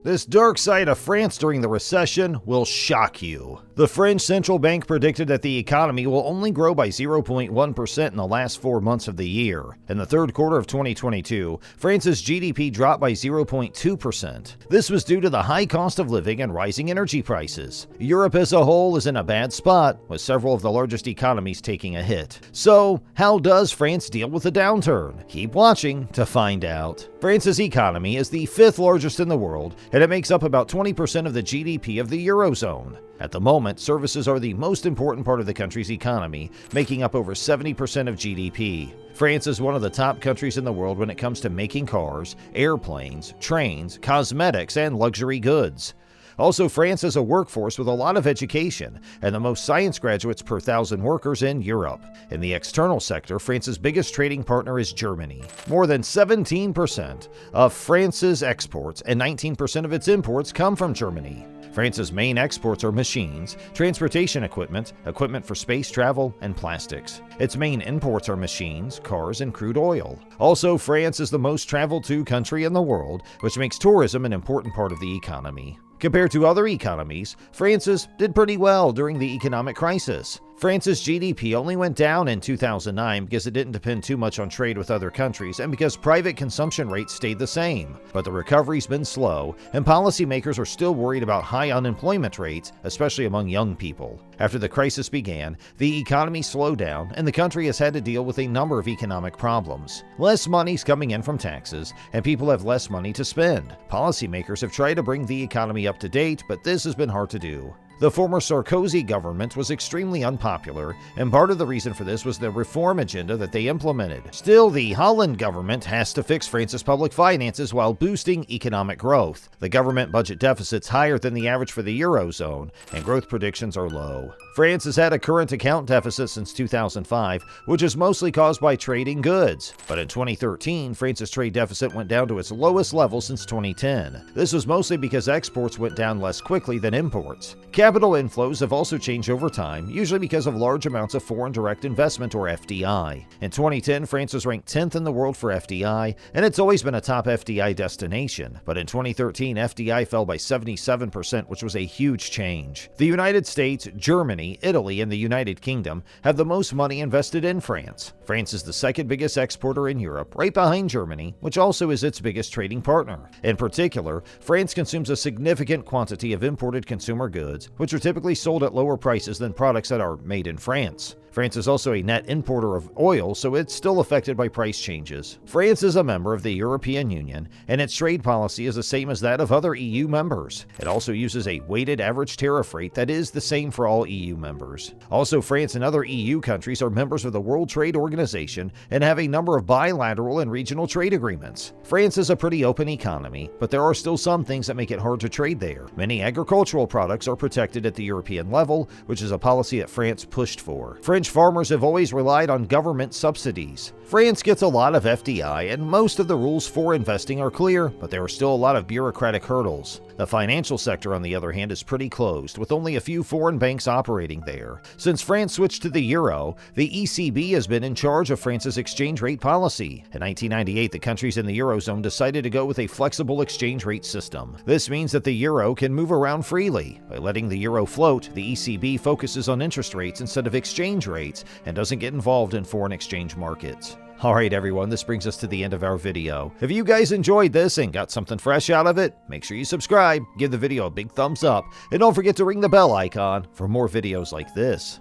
This dark side of France during the recession will shock you. The French central bank predicted that the economy will only grow by 0.1% in the last 4 months of the year. In the third quarter of 2022, France's GDP dropped by 0.2%. This was due to the high cost of living and rising energy prices. Europe as a whole is in a bad spot, with several of the largest economies taking a hit. So, how does France deal with the downturn? Keep watching to find out. France's economy is the 5th largest in the world, and it makes up about 20% of the GDP of the Eurozone. At the moment, services are the most important part of the country's economy, making up over 70% of GDP. France is one of the top countries in the world when it comes to making cars, airplanes, trains, cosmetics, and luxury goods. Also, France has a workforce with a lot of education and the most science graduates per 1,000 workers in Europe. In the external sector, France's biggest trading partner is Germany. More than 17% of France's exports and 19% of its imports come from Germany. France's main exports are machines, transportation equipment, equipment for space travel, and plastics. Its main imports are machines, cars, and crude oil. Also, France is the most traveled to country in the world, which makes tourism an important part of the economy. Compared to other economies, France's did pretty well during the economic crisis. France's GDP only went down in 2009 because it didn't depend too much on trade with other countries and because private consumption rates stayed the same. But the recovery's been slow, and policymakers are still worried about high unemployment rates, especially among young people. After the crisis began, the economy slowed down, and the country has had to deal with a number of economic problems. Less money's coming in from taxes, and people have less money to spend. Policymakers have tried to bring the economy up to date, but this has been hard to do. The former Sarkozy government was extremely unpopular, and part of the reason for this was the reform agenda that they implemented. Still, the Hollande government has to fix France's public finances while boosting economic growth. The government budget deficit's higher than the average for the Eurozone, and growth predictions are low. France has had a current account deficit since 2005, which is mostly caused by trading goods. But in 2013, France's trade deficit went down to its lowest level since 2010. This was mostly because exports went down less quickly than imports. Capital inflows have also changed over time, usually because of large amounts of foreign direct investment or FDI. In 2010, France was ranked 10th in the world for FDI, and it's always been a top FDI destination. But in 2013, FDI fell by 77%, which was a huge change. The United States, Germany, Italy, and the United Kingdom have the most money invested in France. France is the second biggest exporter in Europe, right behind Germany, which also is its biggest trading partner. In particular, France consumes a significant quantity of imported consumer goods, which are typically sold at lower prices than products that are made in France. France is also a net importer of oil, so it's still affected by price changes. France is a member of the European Union, and its trade policy is the same as that of other EU members. It also uses a weighted average tariff rate that is the same for all EU members. Also, France and other EU countries are members of the World Trade Organization and have a number of bilateral and regional trade agreements. France is a pretty open economy, but there are still some things that make it hard to trade there. Many agricultural products are protected at the European level, which is a policy that France pushed for. French farmers have always relied on government subsidies. France gets a lot of FDI, and most of the rules for investing are clear, but there are still a lot of bureaucratic hurdles. The financial sector, on the other hand, is pretty closed, with only a few foreign banks operating there. Since France switched to the euro, the ECB has been in charge of France's exchange rate policy. In 1998, the countries in the eurozone decided to go with a flexible exchange rate system. This means that the euro can move around freely. By letting the euro float, the ECB focuses on interest rates instead of exchange rates and doesn't get involved in foreign exchange markets. Alright everyone, this brings us to the end of our video. If you guys enjoyed this and got something fresh out of it, make sure you subscribe, give the video a big thumbs up, and don't forget to ring the bell icon for more videos like this.